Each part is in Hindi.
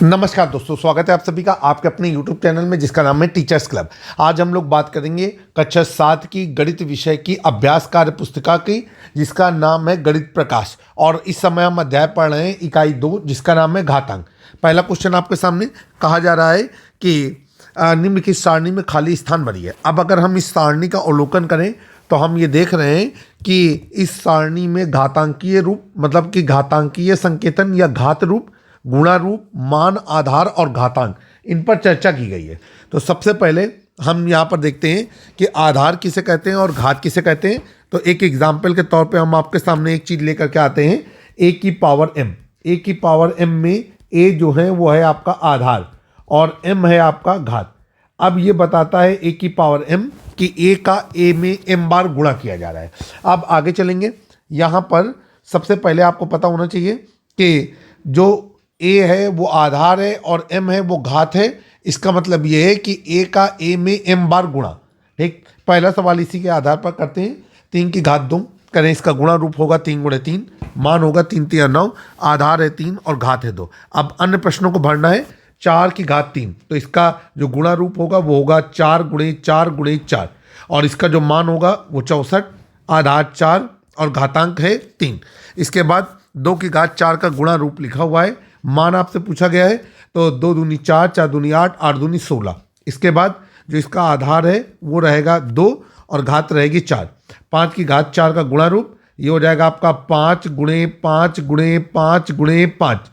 नमस्कार दोस्तों, स्वागत है आप सभी का आपके अपने YouTube चैनल में जिसका नाम है टीचर्स क्लब। आज हम लोग बात करेंगे कक्षा 7 की गणित विषय की अभ्यास कार्य पुस्तिका की जिसका नाम है गणित प्रकाश। और इस समय हम अध्याय पढ़ रहे हैं इकाई 2 जिसका नाम है घातांक। पहला क्वेश्चन आपके सामने कहा जा रहा है कि निम्नलिखित सारणी में खाली स्थान भरिए। अब अगर हम इस सारणी का अवलोकन करें तो हम ये देख रहे हैं कि इस सारणी में घातांकीय रूप मतलब कि घातांकीय संकेतन या घात रूप, गुणा रूप, मान, आधार और घातांक, इन पर चर्चा की गई है। तो सबसे पहले हम यहाँ पर देखते हैं कि आधार किसे कहते हैं और घात किसे कहते हैं। तो एक एग्जाम्पल के तौर पे हम आपके सामने एक चीज़ लेकर के आते हैं, ए की पावर m। ए की पावर m में a जो है वो है आपका आधार और m है आपका घात। अब ये बताता है ए की पावर m कि a का a में m बार गुणा किया जा रहा है। अब आगे चलेंगे, यहाँ पर सबसे पहले आपको पता होना चाहिए कि जो a है वो आधार है और m है वो घात है। इसका मतलब ये है कि a का a में m बार गुणा। ठीक, पहला सवाल इसी के आधार पर करते हैं। 3 की घात 2 करें, इसका गुणा रूप होगा 3 गुणे 3, मान होगा 3 3 9, आधार है 3 और घात है 2। अब अन्य प्रश्नों को भरना है। 4 की घात 3, तो इसका जो गुणा रूप होगा वो होगा 4 गुणे 4 गुणे 4 और इसका जो मान होगा वो 64, आधार 4 और घातांक है 3। इसके बाद 2 की घात 4 का गुणा रूप लिखा हुआ है, मान आपसे पूछा गया है, तो 2 दूनी 4, 4 दूनी 8, 8 दूनी 16। इसके बाद जो इसका आधार है वो रहेगा 2 और घात रहेगी 4। 5 की घात 4 का गुणा रूप ये हो जाएगा आपका 5 गुणे 5 गुणे 5 गुणे 5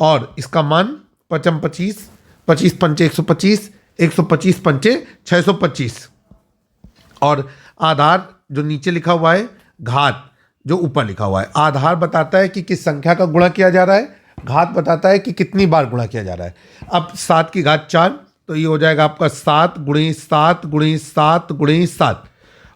और इसका मान 5 25, 25 पंचे 125, 125 पंचे 625 और आधार जो नीचे लिखा हुआ है, घात जो ऊपर लिखा हुआ है। आधार बताता है कि किस संख्या का गुणा किया जा रहा है, घात बताता है कि कितनी बार गुणा किया जा रहा है। अब 7 की घात 4, तो ये हो जाएगा आपका 7 गुणे 7 गुणे 7 गुणे 7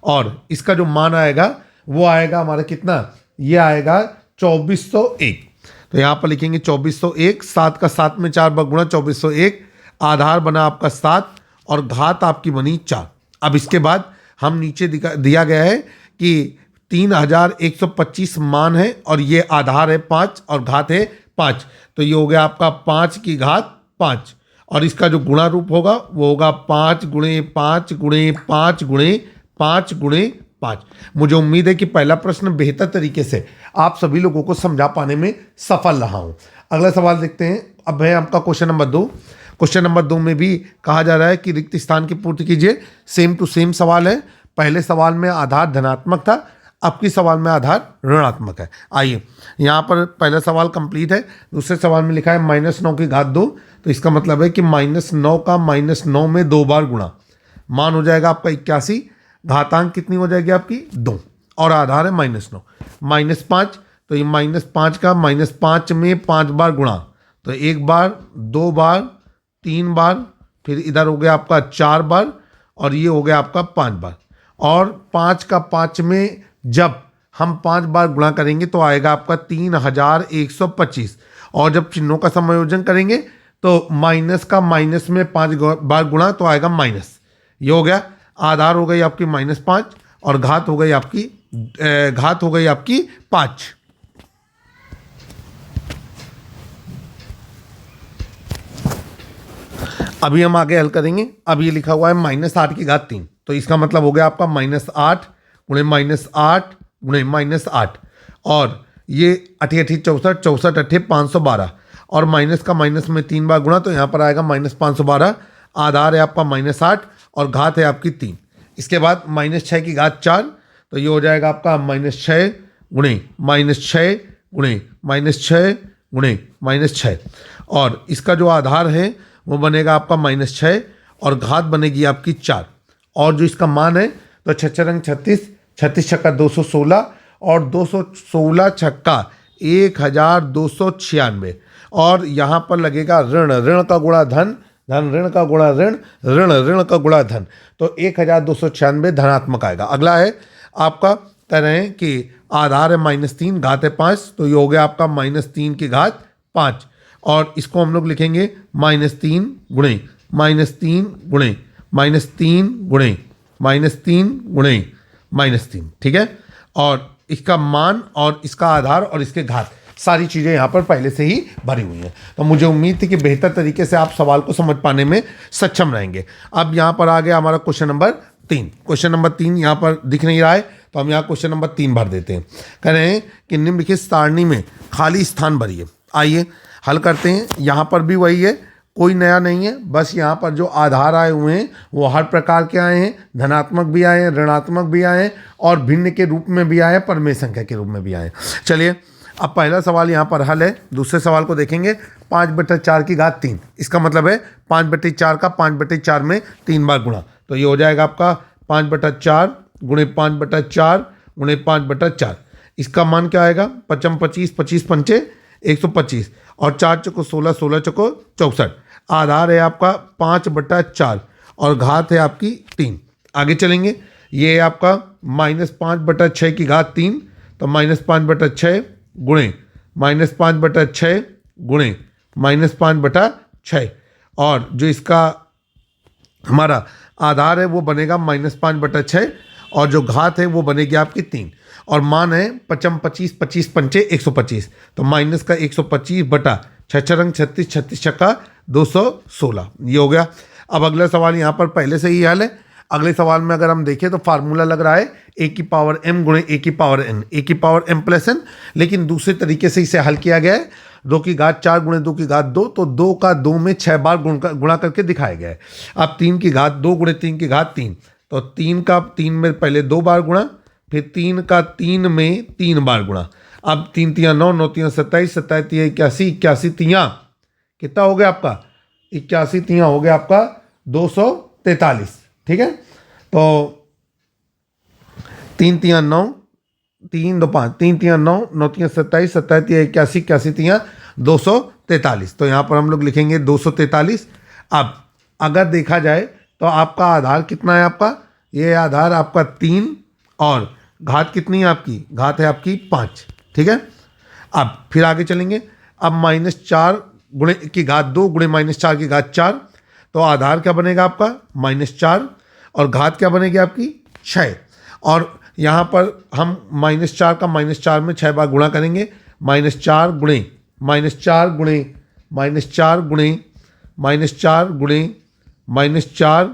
और इसका जो मान आएगा वो आएगा हमारा कितना, ये आएगा 2401। तो यहाँ पर लिखेंगे 2401, 7 का 7 में 4 बार गुणा 2401, आधार बना आपका 7 और घात आपकी बनी 4। अब इसके बाद हम नीचे दिया गया है कि 3125 मान है और ये आधार है 5 और घात है 5, तो ये हो गया आपका 5 की घात 5 और इसका जो गुणा रूप होगा वो होगा 5 गुणे 5 गुणे 5 गुणे 5 गुणे 5। मुझे उम्मीद है कि पहला प्रश्न बेहतर तरीके से आप सभी लोगों को समझा पाने में सफल रहा हूं। अगला सवाल देखते हैं। अब है आपका क्वेश्चन नंबर 2। क्वेश्चन नंबर 2 में भी कहा जा रहा है कि रिक्त स्थान की पूर्ति कीजिए। सेम टू सेम सवाल है। पहले सवाल में आधार धनात्मक था, अब की सवाल में आधार ऋणात्मक है। आइए, यहाँ पर पहला सवाल कंप्लीट है। दूसरे सवाल में लिखा है -9 की घात 2, तो इसका मतलब है कि -9 का -9 में 2 बार गुणा, मान हो जाएगा आपका 81, घातांक कितनी हो जाएगी आपकी 2 और आधार है -9। -5, तो ये -5 का -5 में 5 बार गुणा, तो 1 बार 2 बार 3 बार, फिर इधर हो गया आपका 4 बार और ये हो गया आपका 5 बार। और 5 का 5 में जब हम 5 बार गुणा करेंगे तो आएगा आपका 3125 और जब चिन्हों का समायोजन करेंगे तो माइनस का माइनस में 5 बार गुणा तो आएगा माइनस। ये हो गया, आधार हो गई आपकी -5 और घात हो गई आपकी 5। अभी हम आगे हल करेंगे। अब ये लिखा हुआ है -8 की घात 3, तो इसका मतलब हो गया आपका -8 गुणे -8 गुणे -8 और ये 8 8 64, 64 8 512 और माइनस का माइनस में 3 बार गुणा, तो यहाँ पर आएगा -512। आधार है आपका -8 और घात है आपकी 3। इसके बाद -6 की घात 4, तो ये हो जाएगा आपका -6 गुणे -6 गुणे -6 गुणे -6 और इसका जो आधार है वो बनेगा आपका -6 और घात बनेगी आपकी 4 और जो इसका मान है तो 6 रंग 36, 36 छक्का 216 और 216 छक्का 1296 और यहाँ पर लगेगा ऋण, ऋण का गुणा धन, धन ऋण का गुणा ऋण, ऋण ऋण का गुणा धन, तो 1296 धनात्मक आएगा। अगला है आपका, कह रहे हैं कि आधार है -3, घात है 5, तो ये हो गया आपका -3 की घात 5 और इसको हम लोग लिखेंगे -3 गुणे -3 गुणे -3 गुणे -3 गुणे -3। ठीक है, और इसका मान और इसका आधार और इसके घात सारी चीज़ें यहाँ पर पहले से ही भरी हुई हैं। तो मुझे उम्मीद थी कि बेहतर तरीके से आप सवाल को समझ पाने में सक्षम रहेंगे। अब यहाँ पर आ गया हमारा क्वेश्चन नंबर 3। क्वेश्चन नंबर 3 यहाँ पर दिख नहीं रहा है, तो हम यहाँ क्वेश्चन नंबर 3 भर देते हैं। कह रहे हैं कि निम्नलिखित सारणी में खाली स्थान भरिए। आइए हल करते हैं। यहाँ पर भी वही है, कोई नया नहीं है, बस यहाँ पर जो आधार आए हुए हैं वो हर प्रकार के आए हैं, धनात्मक भी आए हैं, ऋणात्मक भी आए हैं और भिन्न के रूप में भी आए हैं, परमेय संख्या के रूप में भी आए हैं। चलिए अब पहला सवाल यहाँ पर हल है। दूसरे सवाल को देखेंगे। 5/4 की घात 3, इसका मतलब है 5/4 का 5/4 में 3 बार गुणा, तो ये हो जाएगा आपका 5/4 गुणे 5/4 गुणे 5/4। इसका मान क्या आएगा? 55 25 25 पंचे 125 और 4 चौको 16 16 चौको 64। आधार है आपका 5/4 और घात है आपकी 3। आगे चलेंगे। ये है आपका -5/6 की घात 3, तो -5/6 गुणे -5/6 गुणे -5/6 और जो इसका हमारा आधार है वो बनेगा -5/6 और जो घात है वो बनेगी आपकी 3 और मान है 55 25 25 पंचे 125, तो माइनस का 125 बटा 6 रंग 36 36 छक्का 216, ये हो गया। अब अगला सवाल यहाँ पर पहले से ही हल है। अगले सवाल में अगर हम देखें तो फार्मूला लग रहा है a की पावर m गुणे a की पावर n, a की पावर m प्लस n, लेकिन दूसरे तरीके से इसे हल किया गया है। 2 की घात 4 गुणे 2 की घात 2, तो 2 का 2 में 6 बार गुणा करके दिखाया गया है। अब 3 की घात 2 गुणे 3 की घात 3, तो 3 का 3 में पहले 2 बार गुणा, फिर 3 का 3 में 3 बार गुणा। अब 3 तियाँ 9 9 तियाँ 27 27 तियाँ 81 81 तियाँ कितना हो गया आपका? 81 तियाँ हो गया आपका 243। ठीक है, तो 3 तियाँ 9 3 2 5 3 तियाँ 9 9 तियाँ 27 27 तियाँ 81 81 तियाँ 243, तो यहाँ पर हम लोग लिखेंगे 243। अब अगर देखा जाए तो आपका आधार कितना है? आपका ये आधार आपका 3 और घात कितनी है आपकी? घात है आपकी 5। ठीक है, अब फिर आगे चलेंगे। अब -4 गुणे की घात 2 गुणे -4 की घात 4, तो आधार क्या बनेगा आपका? -4 और घात क्या बनेगी आपकी? 6। और यहाँ पर हम -4 का -4 में 6 बार गुणा करेंगे। -4 गुणे -4 गुणे -4 गुणे -4 गुणे -4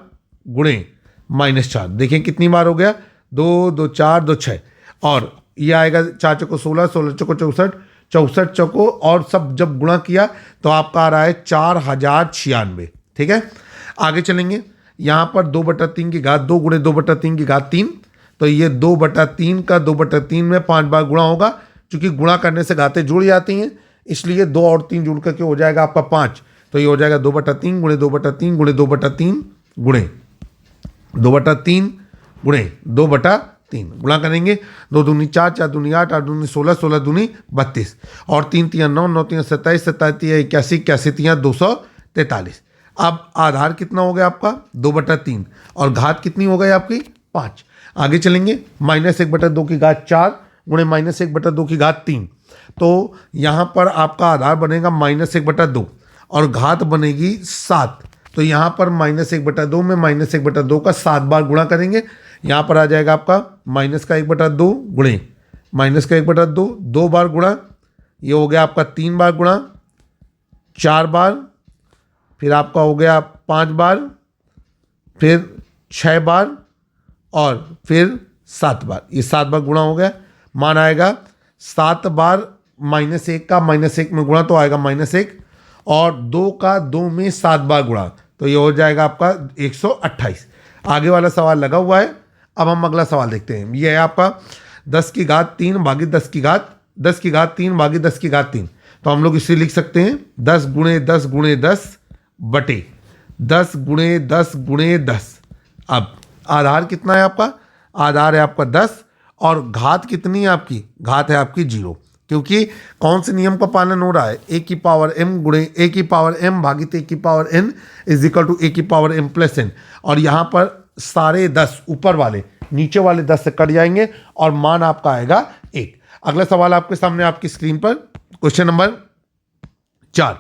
गुणे -4, देखिए कितनी बार हो गया? 2 2 4 2 6 और ये आएगा 4 चौको 16 16 चौको 64 64 चौको और सब जब गुणा किया तो आपका आ रहा है 4096। ठीक है, आगे चलेंगे। यहाँ पर 2/3 की घात 2 गुणे 2/3 की घात 3, तो ये 2/3 का 2/3 में 5 बार गुणा होगा। क्योंकि गुणा करने से घातें जुड़ जाती हैं, इसलिए 2 और 3 जुड़ करके हो जाएगा आपका 5, तो ये हो जाएगा 2/3 गुणे 2/3 गुणे 2/3 गुणे 2/3 गुणे 2/3 गुणा करेंगे। 2 दूनी 4 4 दूनी 8 8 दूनी 16 16 दूनी 32 और 3 तियाँ 9 9 तियाँ 27 27 तियाँ 81 81 तियाँ 243। अब आधार कितना हो गया आपका? 2/3 और घात कितनी हो गई आपकी? 5। आगे चलेंगे। -1/2 की घात 4 गुणे -1/2 की घात 3, तो यहाँ पर आपका आधार बनेगा -1/2 और घात बनेगी 7, तो यहाँ पर -1/2 में -1/2 का 7 बार गुणा करेंगे। यहाँ पर आ जाएगा आपका -1/2 गुणे -1/2 2 बार गुणा, ये हो गया आपका 3 बार गुणा, 4 बार, फिर आपका हो गया 5 बार, फिर 6 बार और फिर 7 बार, ये 7 बार गुणा हो गया। मान आएगा 7 बार -1 का -1 में गुणा तो आएगा -1 और 2 का 2 में 7 बार गुणा, तो ये हो जाएगा आपका 128। आगे वाला सवाल लगा हुआ है। अब हम अगला सवाल देखते हैं। ये है आपका 10 की घात 3 भागी 10 की घात 3 भागी 10 की घात 3, तो हम लोग इसे लिख सकते हैं 10 गुणे 10 गुणे 10 बटे 10 गुणे 10 गुणे 10। अब आधार कितना है आपका? आधार है आपका 10 और घात कितनी है आपकी? घात है आपकी 0, क्योंकि कौन से नियम का पालन हो रहा है? a की पावर m गुणे a की पावर m भागित a की power n is equal to a की पावर m प्लस n, और यहाँ पर सारे 10 ऊपर वाले नीचे वाले 10 से कट जाएंगे और मान आपका आएगा 1। अगला सवाल आपके सामने आपकी स्क्रीन पर क्वेश्चन नंबर 4।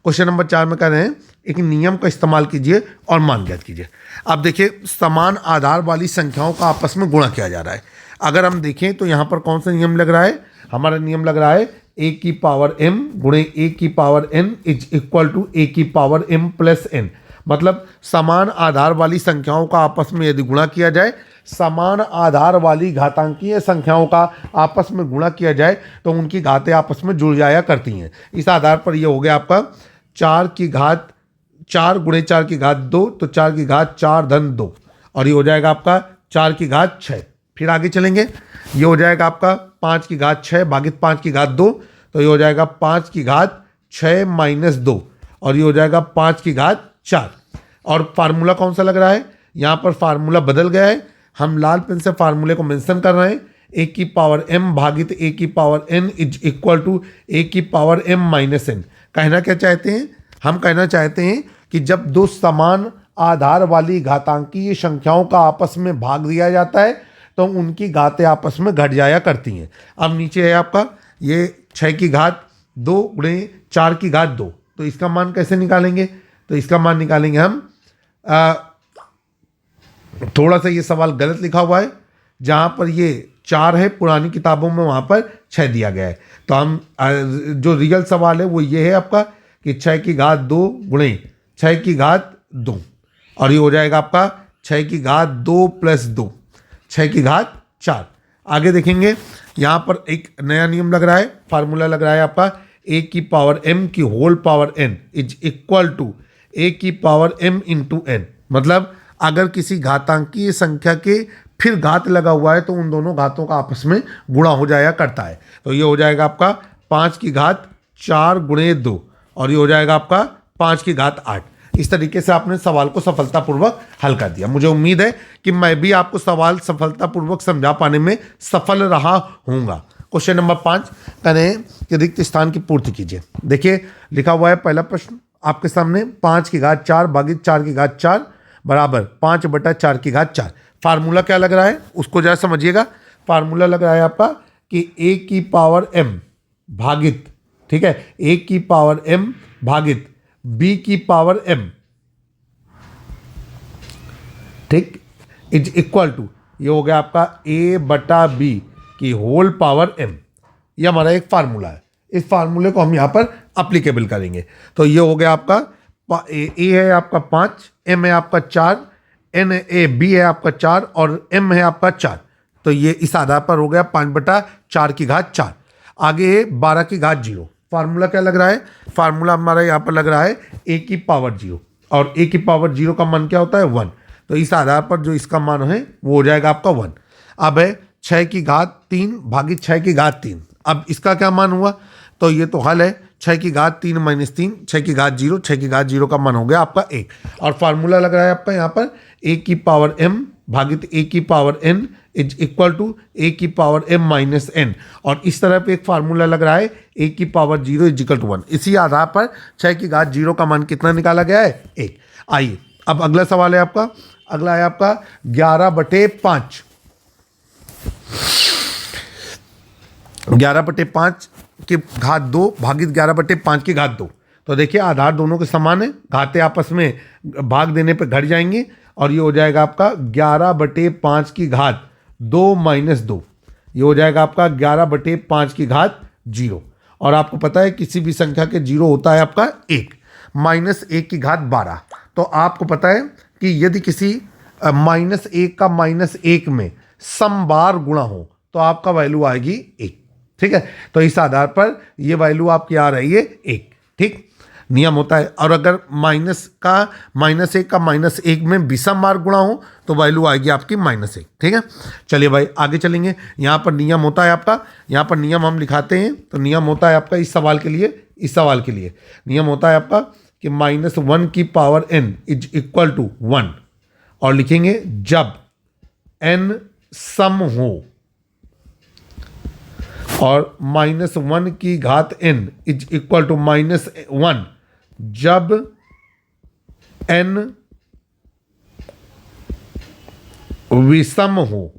क्वेश्चन नंबर 4 में कह रहे हैं एक नियम का इस्तेमाल कीजिए और मान ज्ञात कीजिए। अब देखिए, समान आधार वाली संख्याओं का आपस में गुणा किया जा रहा है। अगर हम देखें तो यहाँ पर कौन सा नियम लग रहा है? हमारा नियम लग रहा है a की पावर m गुणे a की power n is equal to a की पावर m प्लस n। मतलब समान आधार वाली संख्याओं का आपस में यदि गुणा किया जाए, समान आधार वाली घातांकीय संख्याओं का आपस में गुणा किया जाए तो उनकी घातें आपस में जुड़ जाया करती हैं। इस आधार पर ये हो गया आपका 4 की घात 4 गुणे 4 की घात 2, तो 4 की घात 4 धन 2, और ये हो जाएगा आपका 4 की घात 6। फिर आगे चलेंगे, ये हो जाएगा आपका 5 की घात 6 भागित 5 की घात 2, तो ये हो जाएगा 5 की घात 6 माइनस 2, और ये हो जाएगा 5 की घात 4। और फार्मूला कौन सा लग रहा है, यहाँ पर फार्मूला बदल गया है, हम लाल पेन से फार्मूले को मेंशन कर रहे हैं। a की पावर m भागित a की power n is equal to a की पावर m माइनस n। कहना क्या चाहते हैं, हम कहना चाहते हैं कि जब दो समान आधार वाली घातांकीय संख्याओं का आपस में भाग दिया जाता है तो उनकी घातें आपस में घट जाया करती हैं। अब नीचे है आपका ये 6 की घात 2 गुणे 4 की घात 2, तो इसका मान कैसे निकालेंगे, तो इसका मान निकालेंगे हम थोड़ा सा ये सवाल गलत लिखा हुआ है, जहाँ पर ये 4 है पुरानी किताबों में वहाँ पर 6 दिया गया है। तो हम जो रियल सवाल है वो ये है आपका कि 6 की घात 2 गुणे 6 की घात 2, और ये हो जाएगा आपका 6 की घात 2 प्लस 2 6 की घात 4। आगे देखेंगे, यहाँ पर एक नया नियम लग रहा है, फार्मूला लग रहा है आपका a की पावर m की whole power n is equal to a की पावर m इंटू n। मतलब अगर किसी घातांकीय संख्या के फिर घात लगा हुआ है तो उन दोनों घातों का आपस में गुणा हो जाया करता है। तो ये हो जाएगा आपका 5 की घात 4 गुणे 2, और ये हो जाएगा आपका 5 की घात 8। इस तरीके से आपने सवाल को सफलतापूर्वक हल कर दिया। मुझे उम्मीद है कि मैं भी आपको सवाल सफलतापूर्वक समझा पाने में सफल रहा हूँगा। क्वेश्चन नंबर 5 करें कि रिक्त स्थान की पूर्ति कीजिए। देखिए लिखा हुआ है पहला प्रश्न आपके सामने, 5 की घात 4 भागित 4 की घात 4 बराबर 5 बटा 4 की घात 4। फार्मूला क्या लग रहा है उसको जरा समझिएगा। फार्मूला लग रहा है आपका कि a की पावर m भागित, ठीक है, a की पावर m भागित b की पावर m, ठीक, इज इक्वल टू, ये हो गया आपका a बटा b की होल पावर m। ये हमारा एक फार्मूला है, इस फार्मूले को हम यहाँ पर अप्लीकेबल करेंगे। तो ये हो गया आपका a है आपका 5, m है आपका 4, n a b है आपका 4 और m है आपका 4। तो ये इस आधार पर हो गया 5 बटा 4 की घात 4। आगे है 12 की घात 0। फार्मूला क्या लग रहा है, फार्मूला हमारा यहाँ पर लग रहा है a की पावर 0, और a की पावर 0 का मान क्या होता है 1। तो इस आधार पर जो इसका मान है वो हो जाएगा आपका 1। अब है 6 की घात 3 भागित 6 की घात 3। अब इसका क्या मान हुआ, तो ये तो हल है 6 की घात 3 माइनस 3, 6 की घात 0, 6 की घात 0 का मान हो गया आपका 1। और फार्मूला लग रहा है आपका यहाँ पर a की पावर m भागित a की power n is equal to a की पावर m माइनस n। और इस तरह पे एक फार्मूला लग रहा है a की पावर 0 इज इक्वल टू 1। इसी आधार पर 6 की घात 0 का मान कितना निकाला गया है 1। आइए अब अगला सवाल है आपका, अगला है आपका 11/5। 11/5 की घात 2 भागित 11/5 की घात 2। तो देखिए आधार दोनों के समान है, घातें आपस में भाग देने पर घट जाएंगी, और ये हो जाएगा आपका 11/5 की घात 2 माइनस 2। ये हो जाएगा आपका 11/5 की घात 0। और आपको पता है किसी भी संख्या के 0 होता है आपका 1, माइनस 1 की घात 12। तो आपको पता है कि यदि किसी -1 का -1 में समबार गुणा हो तो आपका वैल्यू आएगी 1, ठीक है। तो इस आधार पर ये वैल्यू आपकी आ रही है 1, ठीक, नियम होता है। और अगर -1 का -1 में विषम बार गुणा हो तो वैल्यू आएगी आपकी -1, ठीक है। चलिए भाई आगे चलेंगे। यहाँ पर नियम होता है आपका, यहाँ पर नियम हम लिखाते हैं। तो नियम होता है आपका इस सवाल के लिए, नियम होता है आपका कि -1 की power n is equal to 1, और लिखेंगे जब n सम हो, और -1 की घात n इज इक्वल टू -1 जब n विषम हो।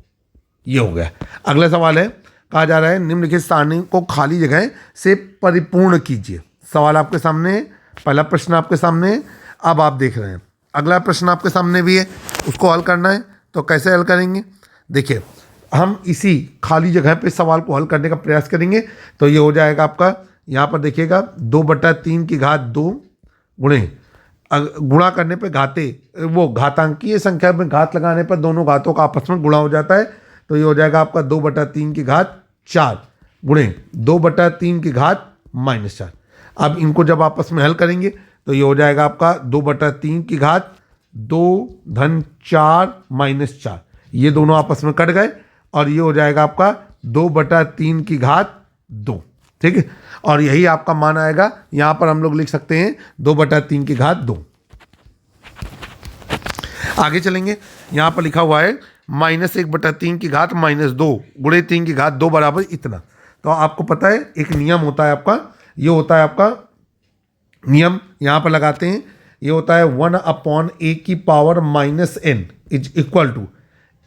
ये हो गया। अगला सवाल है, कहा जा रहा है निम्नलिखित सारणी को खाली जगह से परिपूर्ण कीजिए। सवाल आपके सामने है, पहला प्रश्न आपके सामने है, अब आप देख रहे हैं अगला प्रश्न आपके सामने भी है, उसको हल करना है। तो कैसे हल करेंगे, देखिए हम इसी खाली जगह पे सवाल को हल करने का प्रयास करेंगे। तो ये हो जाएगा आपका, यहाँ पर देखिएगा 2/3 की घात 2 गुणा करने पे वो घातांकीय संख्या में घात लगाने पर दोनों घातों का आपस में गुणा हो जाता है। तो ये हो जाएगा आपका 2/3 की घात 4 गुणे 2/3 की घात -4। अब इनको जब आपस में हल करेंगे तो ये हो जाएगा आपका 2/3 की घात 2 धन 4 -4, ये दोनों आपस में कट गए और ये हो जाएगा आपका 2/3 की घात 2। ठीक है, और यही आपका मान आएगा। यहां पर हम लोग लिख सकते हैं 2/3 की घात 2। आगे चलेंगे, यहां पर लिखा हुआ है -1/3 की घात -2 गुणे 3 की घात 2 बराबर इतना। तो आपको पता है एक नियम होता है आपका, ये होता है आपका नियम, यहां पर लगाते हैं, ये होता है 1/a की power -n is equal to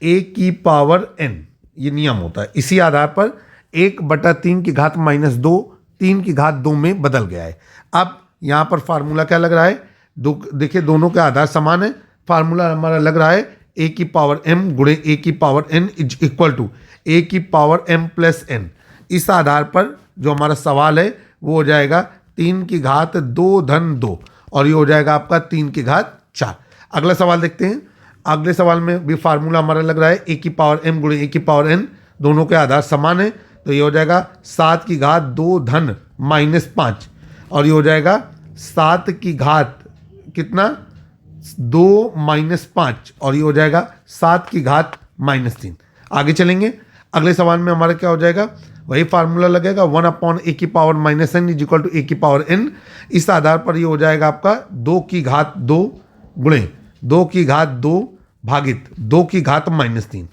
a की पावर n, ये नियम होता है। इसी आधार पर 1/3 की घात -2 3 की घात 2 में बदल गया है। अब यहाँ पर फार्मूला क्या लग रहा है, देखिए दोनों के आधार समान है। फार्मूला हमारा लग रहा है a की पावर m गुणे a की power n is equal to a की पावर m प्लस n। इस आधार पर जो हमारा सवाल है वो हो जाएगा 3 की घात 2 धन 2 और ये हो जाएगा आपका 3 की घात 4। अगला सवाल देखते हैं। अगले सवाल में भी फार्मूला हमारा लग रहा है a की पावर m गुणे a की पावर n, दोनों के आधार समान है। तो ये हो जाएगा 7 की घात 2 धन -5 और ये हो जाएगा 7 की घात कितना 2 -5 और ये हो जाएगा 7 की घात -3। आगे चलेंगे, अगले सवाल में हमारा क्या हो जाएगा, वही फार्मूला लगेगा 1/a की power -n is equal to a की पावर n। इस आधार पर ये हो जाएगा आपका 2 की घात 2 गुणे 2 की घात 2 भागित 2 की घात -3।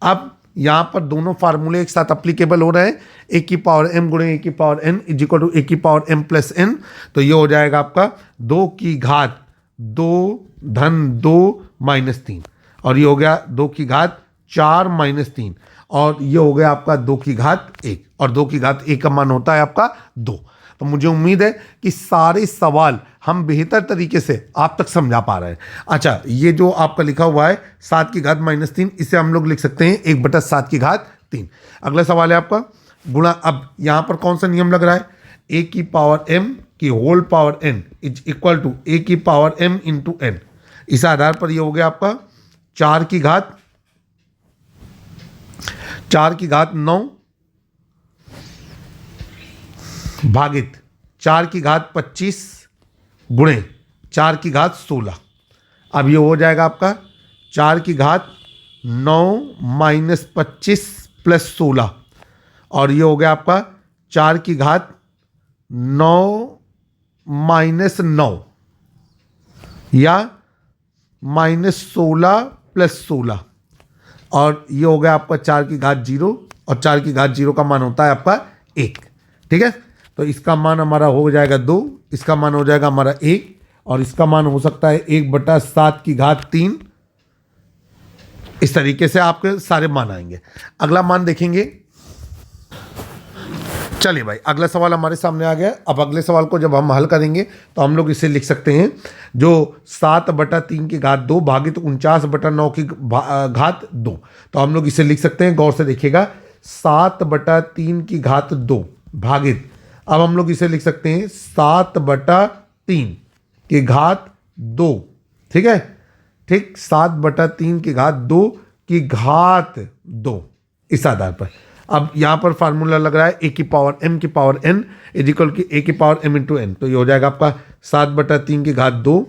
अब यहाँ पर दोनों फार्मूले एक साथ अप्लीकेबल हो रहे हैं, a की पावर m गुणे a की power n is equal to a की पावर m प्लस n। तो ये हो जाएगा आपका 2 की घात 2 धन 2 -3 और ये हो गया 2 की घात 4 -3 और ये हो गया आपका 2 की घात 1 और 2 की घात 1 का मान होता है आपका 2। तो मुझे उम्मीद है कि सारे सवाल हम बेहतर तरीके से आप तक समझा पा रहे हैं। अच्छा, ये जो आपका लिखा हुआ है 7 की घात -3, इसे हम लोग लिख सकते हैं 1/7 की घात 3। अगला सवाल है आपका गुणा। अब यहाँ पर कौन सा नियम लग रहा है, a की पावर m की whole power n is equal to a की पावर m इंटू n। इस आधार पर ये हो गया आपका 4 की घात 9 भागित 4 की घात 25 गुणे 4 की घात 16। अब ये हो जाएगा आपका 4 की घात 9 -25 प्लस 16 और ये हो गया आपका 4 की घात 9 -9 या -16 प्लस 16 और ये हो गया आपका 4 की घात 0 और 4 की घात 0 का मान होता है आपका 1। ठीक है, तो इसका मान हमारा हो जाएगा 2, इसका मान हो जाएगा हमारा 1 और इसका मान हो सकता है 1/7 की घात 3। इस तरीके से आपके सारे मान आएंगे। अगला मान देखेंगे। चलिए भाई, अगला सवाल हमारे सामने आ गया। अब अगले सवाल को जब हम हल करेंगे तो हम लोग इसे लिख सकते हैं, जो 7/3 की घात 2 भागित 49/9 की घात 2। तो हम लोग इसे लिख सकते हैं, गौर से देखिएगा, 7/3 की घात 2 भागित, अब हम लोग इसे लिख सकते हैं 7/3 की घात 2। ठीक है, ठीक, 7/3 की घात 2 की घात 2 इस आधार पर। अब यहाँ पर फार्मूला लग रहा है a की पावर m की पावर n इज इक्वल की a की पावर m इंटू n। तो ये हो जाएगा आपका 7/3 की घात 2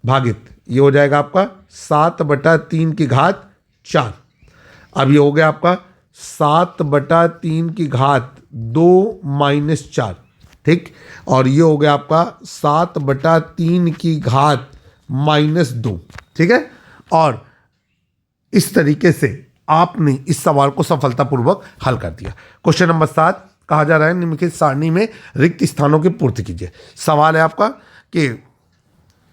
भागित, ये हो जाएगा आपका 7/3 की घात 4। अब ये हो गया आपका 7/3 की घात 2 -4। ठीक, और ये हो गया आपका 7/3 की घात -2। ठीक है, और इस तरीके से आपने इस सवाल को सफलतापूर्वक हल कर दिया। क्वेश्चन नंबर 7 कहा जा रहा है, निम्नलिखित सारणी में रिक्त स्थानों की पूर्ति कीजिए। सवाल है आपका कि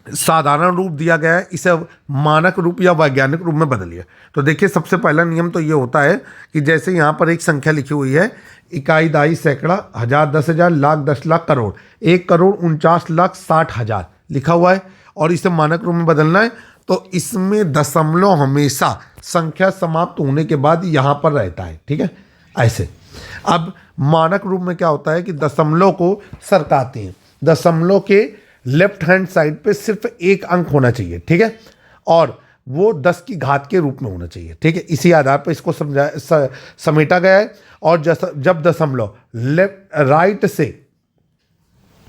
साधारण रूप दिया गया है, इसे मानक रूप या वैज्ञानिक रूप में बदलिए। तो देखिए, सबसे पहला नियम तो ये होता है कि जैसे यहाँ पर एक संख्या लिखी हुई है, इकाई, दाई, सैकड़ा, हजार, 10,000, लाख, 10 लाख, करोड़, 1,49,60,60,000 लिखा हुआ है और इसे मानक रूप में बदलना है। तो इसमें दशमलव हमेशा संख्या समाप्त होने के बाद यहाँ पर रहता है, ठीक है, ऐसे। अब मानक रूप में क्या होता है कि दशमलव को सरकाते हैं, दशमलव के लेफ्ट हैंड साइड पे सिर्फ एक अंक होना चाहिए, ठीक है, और वो 10 की घात के रूप में होना चाहिए, ठीक है। इसी आधार पर इसको समेटा गया है। और जब दशमलव राइट से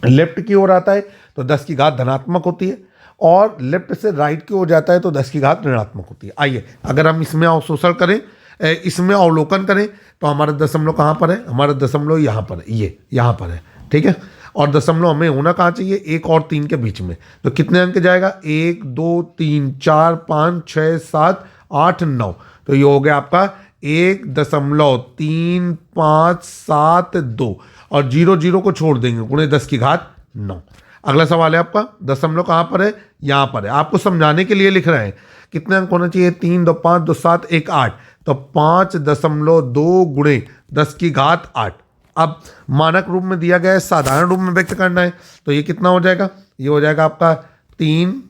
लेफ्ट की ओर आता है तो 10 की घात धनात्मक होती है, और लेफ्ट से राइट की ओर जाता है तो 10 की घात ऋणात्मक होती है। आइए अगर हम इसमें अवशोषण करें, इसमें अवलोकन करें, तो हमारा दशमलव कहाँ पर है, हमारा दशमलव यहाँ पर है, ये यहाँ पर है, ठीक है। और दशमलव हमें होना कहाँ चाहिए, 1 और 3 के बीच में। तो कितने अंक जाएगा, 1 2 3 4 5 6 7 8 9। तो ये हो गया आपका 1.357 और 0 0 को छोड़ देंगे, गुणे 10 की घात 9। अगला सवाल है आपका, दशमलव कहाँ पर है, यहाँ पर है। आपको समझाने के लिए लिख रहे हैं कितने अंक होना चाहिए, 3 2 5 2 7 1 8। तो 5.2 गुणे 10 की घात 8। अब मानक रूप में दिया गया है, साधारण रूप में व्यक्त करना है, तो ये कितना हो जाएगा, ये हो जाएगा आपका 3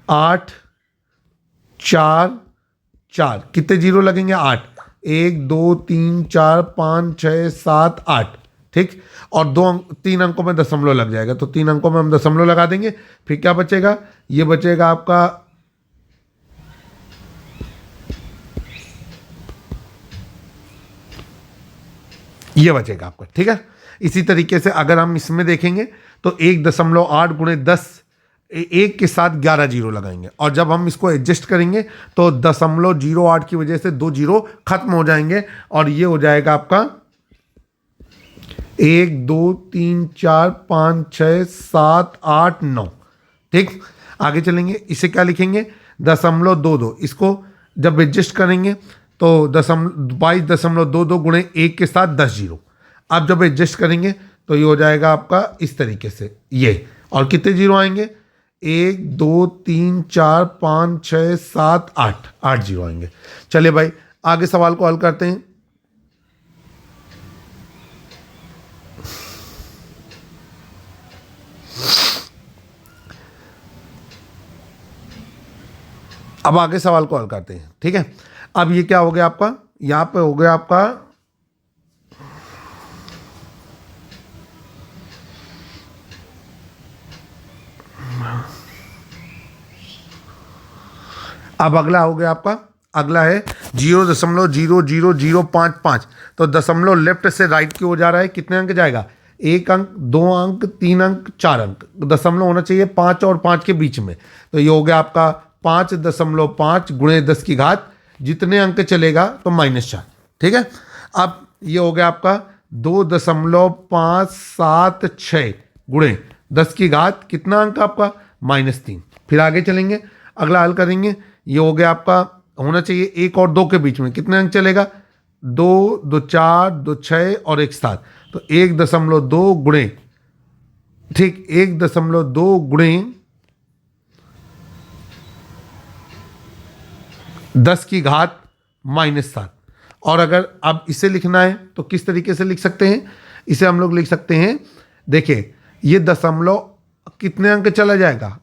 8 4 4। कितने जीरो लगेंगे, 8। 1 2 3 4 5 6 7 8, ठीक। और 3 अंकों में दशमलव लग जाएगा, तो 3 अंकों में हम दशमलव लगा देंगे। फिर क्या बचेगा, ये बचेगा आपका ये बचेगा आपका, ठीक है। इसी तरीके से अगर हम इसमें देखेंगे तो 1.8 गुणे 10, एक के साथ 11 जीरो लगाएंगे, और जब हम इसको एडजस्ट करेंगे तो 0.08 की वजह से 2 जीरो खत्म हो जाएंगे, और ये हो जाएगा आपका 1 2 3 4 5 6 7 8 9, ठीक। आगे चलेंगे, इसे क्या लिखेंगे, 0.22। इसको जब एडजस्ट करेंगे तो 22.22 गुणे 1 के साथ 10 जीरो। अब जब एडजस्ट करेंगे तो ये हो जाएगा आपका इस तरीके से, ये। और कितने जीरो आएंगे, 1 2 3 4 5 6 7 8, 8 जीरो आएंगे। चलिए भाई आगे सवाल को हल करते हैं। अब आगे सवाल को हल करते हैं, ठीक है। अब ये क्या हो गया आपका, यहां पे हो गया आपका अब अगला हो गया आपका, अगला है 0.00055। तो दशमलव लेफ्ट से राइट की ओर जा रहा है, कितने अंक जाएगा, 1 अंक 2 अंक 3 अंक 4 अंक। दशमलव होना चाहिए 5 और 5 के बीच में, तो ये हो गया आपका 5.5 गुणे 10 की घात, जितने अंक चलेगा तो -4, ठीक है। अब ये हो गया आपका 2.576 गुणे 10 की घात, कितना अंक आपका, -3। फिर आगे चलेंगे, अगला हल करेंगे, ये हो गया आपका होना चाहिए 1 और 2 के बीच में, कितने अंक चलेगा, 2 2 4 2 6 और 1 7। तो 1.2 गुणे, ठीक, 1.2 गुणे 10 की घात -7। और अगर अब इसे लिखना है तो किस तरीके से लिख सकते हैं, इसे हम लोग लिख सकते हैं, देखिए ये दशमलव कितने अंक चला जाएगा,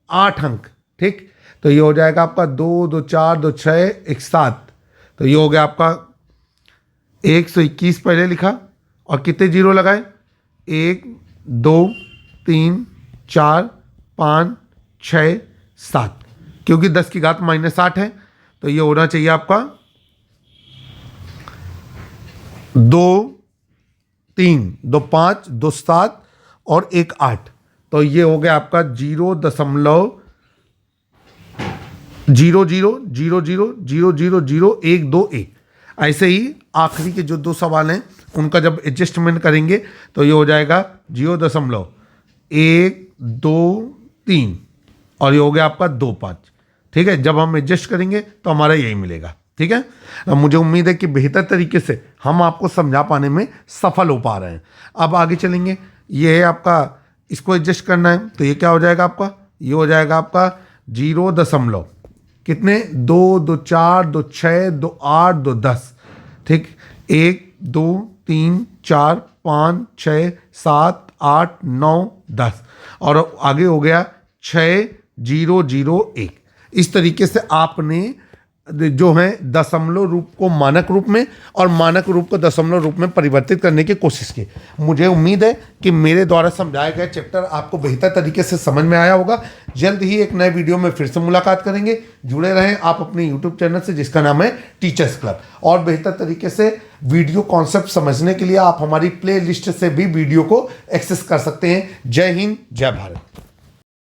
8 अंक, ठीक। तो ये हो जाएगा आपका 2 2 4 2 6 1 7। तो ये हो गया आपका 121 पहले लिखा, और कितने जीरो लगाए, 1 2 3 4 5 6 7, क्योंकि 10 की घात -8 है, तो ये होना चाहिए आपका 2 3 2 5 2 7 और 1 8। तो ये हो गया आपका 0.0000000121। ऐसे ही आखिरी के जो 2 सवाल हैं उनका जब एडजस्टमेंट करेंगे तो ये हो जाएगा 0.123 और ये हो गया आपका 25, ठीक है। जब हम एडजस्ट करेंगे तो हमारा यही मिलेगा, ठीक है। अब मुझे उम्मीद है कि बेहतर तरीके से हम आपको समझा पाने में सफल हो पा रहे हैं। अब आगे चलेंगे, ये है आपका, इसको एडजस्ट करना है, तो ये क्या हो जाएगा आपका, ये हो जाएगा आपका 0 दशमलव कितने, 2 2 4 2 6 2 8 2 10, ठीक। 1 2 3 4 5 6 7 8 9 10 और आगे हो गया 6 0 0 1। इस तरीके से आपने जो है दशमलव रूप को मानक रूप में और मानक रूप को दशमलव रूप में परिवर्तित करने की कोशिश की। मुझे उम्मीद है कि मेरे द्वारा समझाया गया चैप्टर आपको बेहतर तरीके से समझ में आया होगा। जल्द ही एक नए वीडियो में फिर से मुलाकात करेंगे। जुड़े रहें आप अपने यूट्यूब चैनल से जिसका नाम है टीचर्स क्लब। और बेहतर तरीके से वीडियो कॉन्सेप्ट समझने के लिए आप हमारी प्ले लिस्ट से भी वीडियो को एक्सेस कर सकते हैं। जय हिंद, जय भारत।